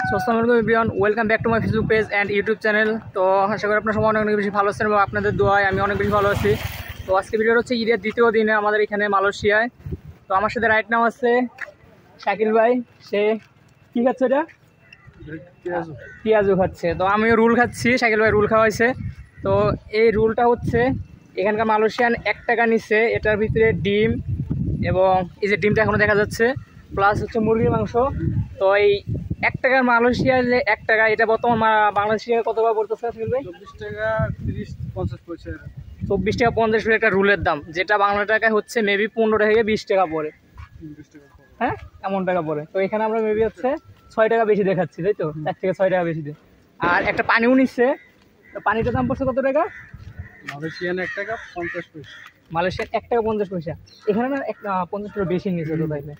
আসসালামু আলাইকুম everyone, welcome back to my Facebook page and YouTube channel. তো আশা করি আপনার সবাই অনেক বেশি ভালো আছেন এবং আপনাদের দোয়ায় আমি অনেক বেশি ভালো আছি। তো আজকে ভিডিওটা হচ্ছে ঈদের দ্বিতীয় দিনে আমাদের এখানে মালয়েশিয়ায়। তো আমার সাথে রাইট নাও আছে শাকিল ভাই। সে কী খাচ্ছে? এটা পেঁয়াজু খাচ্ছে। তো আমিও রুল খাচ্ছি, শাকিল ভাই রুল খাওয়াইছে। তো এই রুলটা হচ্ছে এখানকার মালয়েশিয়ান 1 টাকা নিচ্ছে। এটার ভিতরে ডিম এবং এই যে ডিমটা এখনও দেখা যাচ্ছে, প্লাস হচ্ছে মুরগির মাংস। তো এই 1 টাকার মালয়েশিয়ার 1 টাকা, এটা বর্তমান বাংলাদেশে কত টাকা পড়তেছে ভাই? 24 টাকা 30-50 পয়সা। 24 টাকা 50 পয়সা একটা রুলের দাম, যেটা বাংলা টাকায় হচ্ছে মেবি 15 থেকে 20 টাকা পড়ে। 20 টাকা। হ্যাঁ, এমন টাকা পড়ে। তো এখানে আমরা মেবি হচ্ছে 6 টাকা বেশি দেখাচ্ছি, তাই তো? 1 থেকে 6 টাকা বেশি দিয়ে। আর একটা পানিও নিচ্ছে। তো পানিটার দাম পড়ছে কত টাকা? মালয়েশিয়ান 1 টাকা 50 পয়সা। মালয়েশিয়ার 1 টাকা 50 পয়সা। এখানে না 50 টাকা বেশি নিয়েছে তো তাইলে।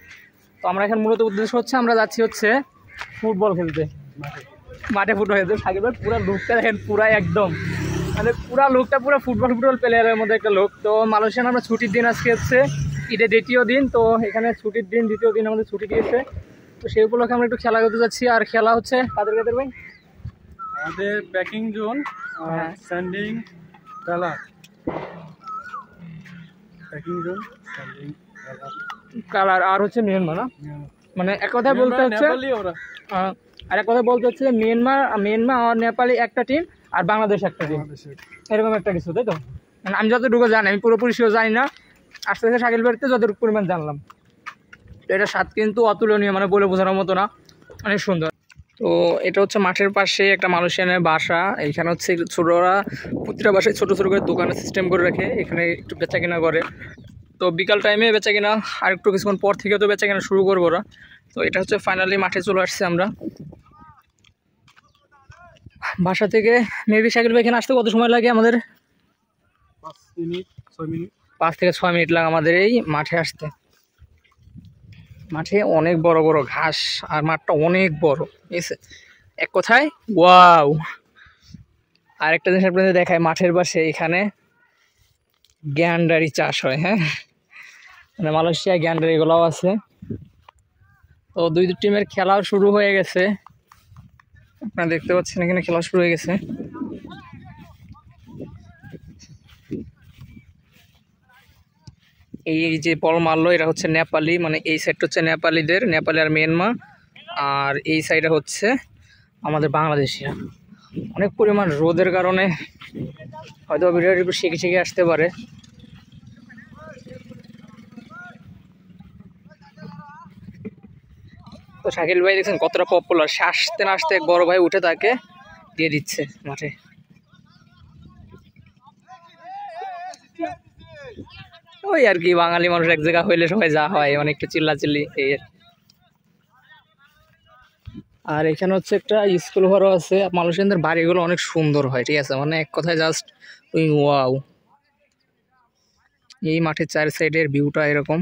তো আমরা এখন মূলত উদ্দেশ্য হচ্ছে আমরা যাচ্ছি হচ্ছে ফুটবল খেলতে, মাঠে ফুটবল খেলতে। সাকিব ভাই পুরো লুকটা দেখেন, পুরা একদম মানে পুরা লুকটা পুরো ফুটবল প্লেয়ারের মধ্যে একটা লোক। তো মালয়েশিয়ান আমরা ছুটির দিন, আজকে হচ্ছে ঈদের দ্বিতীয় দিন। তো এখানে ছুটির দিন, দ্বিতীয় দিন আমাদের ছুটি দিয়েছে। তো সেই উপলক্ষে আমরা একটু খেলা করতে যাচ্ছি। আর খেলা হচ্ছে কাদের ভাই? আমাদের প্যাকিং জোন আর sanding colour. Packing zone, sanding colour আর হচ্ছে মিয়ানমার না, মানে এক কথায় বলতে হচ্ছে আর এক কথায় বলতে হচ্ছে মিয়ানমার আর নেপালি একটা টিম আর বাংলাদেশ একটা টিম, এরকম একটা কিছু, তাই তো? মানে আমি যতটুকু জানি, আমি পুরোপুরি সেও জানি না, আস্তে আস্তে শাকিল বাড়িতে যতটুকু পরিমাণ জানলাম। তো এটা স্বাদ কিন্তু অতুলনীয়, মানে বলে বোঝানোর মতো না, অনেক সুন্দর। তো এটা হচ্ছে মাঠের পাশে একটা মালয়েশিয়ানের বাসা। এইখানে হচ্ছে ছোটরা প্রতিটা বাসায় ছোটো ছোটো করে দোকানের সিস্টেম করে রাখে, এখানে একটু বেচা কেনা করে। তো বিকাল টাইমে বেচা কিনা, আর একটু কিছুক্ষণ পর থেকে তো বেচা কিনা শুরু করবো ওরা। তো এটা হচ্ছে ফাইনালি মাঠে চলে আসছে আমরা। বাসা থেকে মেবি শাকিল ভাই এখানে আসতে কত সময় লাগে আমাদের? 5 থেকে 6 মিনিট লাগে আমাদের এই মাঠে আসতে। মাঠে অনেক বড় বড় ঘাস আর মাঠটা অনেক বড়, ঠিক আছে? এক কথায় ওয়াও। আর একটা জিনিস আপনাদের দেখায়, মাঠের পাশে এখানে গ্যান্ডারি চাষ হয়। হ্যাঁ, মানে মালয়েশিয়া গ্যান্ডারি এগুলোও আছে। তো দুই টিমের খেলাও শুরু হয়ে গেছে, আপনারা দেখতে পাচ্ছেন এখানে খেলা শুরু হয়ে গেছে। এই যে বল মারলো, এটা হচ্ছে নেপালি, মানে এই সাইডটা হচ্ছে নেপালিদের, নেপালি আর মিয়ানমার। আর এই সাইডে হচ্ছে আমাদের বাংলাদেশিরা। অনেক পরিমাণ রোদের কারণে হয়তো ভিডিওটা একটু শিখে আসতে পারে। তো শাকিল ভাই দেখছেন কতটা পপুলার, সে আসতে না আসতে এক বড় ভাই উঠে তাকে দিয়ে দিচ্ছে মাঠে। ওই আর কি, বাঙালি মানুষ এক জায়গা হইলে সবাই যা হয়, অনেকটা চিল্লাচিল্লি এই। আর এখানে হচ্ছে একটা স্কুল ঘরও আছে। মালয়েশিয়ানদের বাড়িগুলো অনেক সুন্দর হয়, ঠিক আছে? মানে এক কথায় জাস্ট ওই ওয়াও। এই মাঠের 4 সাইডের ভিউটা এরকম।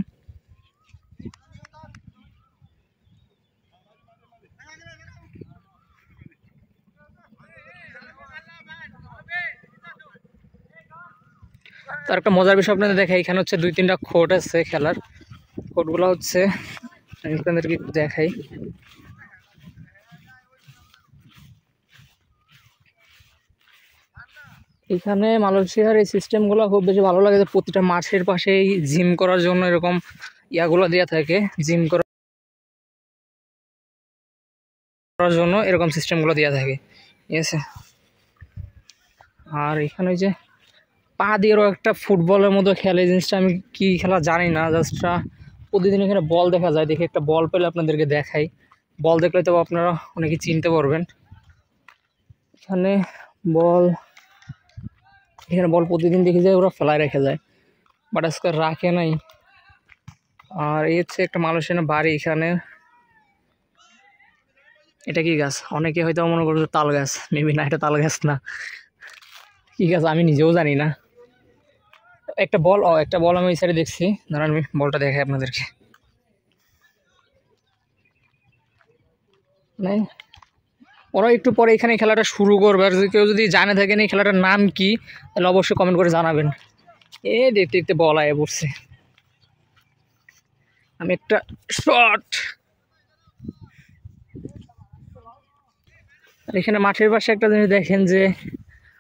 তার একটা মজার বিষয় আপনাদের দেখাই, এখানে হচ্ছে 2-3টা কোর্ট আছে খেলার। কোর্টগুলো হচ্ছে আপনাদেরকে একটু দেখাই। এখানে মালয়েশিয়ার এই সিস্টেমগুলো খুব বেশি ভালো লাগে, যে প্রতিটা মাঠের পাশেই জিম করার জন্য এরকম ইয়াগুলো দেওয়া থাকে, জিম করার জন্য এরকম সিস্টেমগুলো দেওয়া থাকে, ঠিক আছে? আর এখানে যে পা দিয়েও একটা ফুটবলের মতো খেলে, জিনিসটা আমি কি খেলা জানি না, জাস্ট প্রতিদিন এখানে বল দেখা যায়। দেখে একটা বল পেলে আপনাদেরকে দেখাই, বল দেখলে তো আপনারা অনেকে চিনতে পারবেন। এখানে বল প্রতিদিন দেখে যায়, ওরা ফেলায় রেখে যায়, বাট আজকে রাখে নাই। আর এই হচ্ছে একটা মালয়েশিয়ান বাড়ি। এখানে এটা কি গাছ? অনেকে হয়তো মনে করছে তাল গাছ, মেবি না, এটা তাল গাছ না, কি গাছ আমি নিজেও জানি না। একটা বল আমি এই সাইডে দেখছি, দাঁড়ান আমি বলটা দেখাই আপনাদেরকে। মানে ওরা একটু পরে এখানে খেলাটা শুরু করবে, আর যদি কেউ যদি জানে থাকেন এই খেলাটার নাম কি, তাহলে অবশ্যই কমেন্ট করে জানাবেন। দেখতে দেখতে বল আয় পড়ছে, আমি একটা শট আর এখানে মাঠের পাশে একটা জিনিস দেখেন যে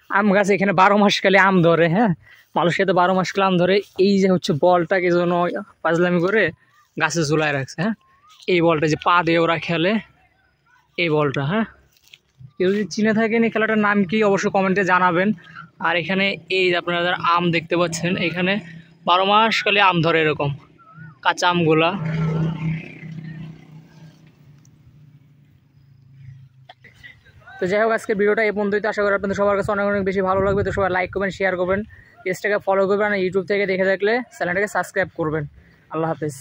আম গাছ, এখানে 12 মাস কালে আম ধরে। হ্যাঁ, মালয়েশিয়াতে 12 মাস কালে আম ধরে। এই যে হচ্ছে বলটাকে যেন পাজলামি করে গাছে ঝুলায় রাখছে। হ্যাঁ, এই বলটা যে পা দিয়ে ওরা খেলে, এই বলটা। হ্যাঁ, কেউ যদি চিনে থাকেন এই খেলাটার নাম কি অবশ্যই কমেন্টে জানাবেন। আর এখানে এই যে আপনারা যারা আম দেখতে পাচ্ছেন, এখানে 12 মাস কালে আম ধরে এরকম কাঁচা আমগুলা। তো যাই হোক, আজকের ভিডিওটা এই পর্যন্তই। আশা করি আপনাদের সবার কাছে অনেক অনেক বেশি ভালো লাগবে। তো সবাই লাইক করবেন, শেয়ার করবেন, পেজটাকে ফলো করবেন, আর ইউটিউব থেকে দেখে থাকলে চ্যানেলটাকে সাবস্ক্রাইব করবেন। আল্লাহ হাফেজ।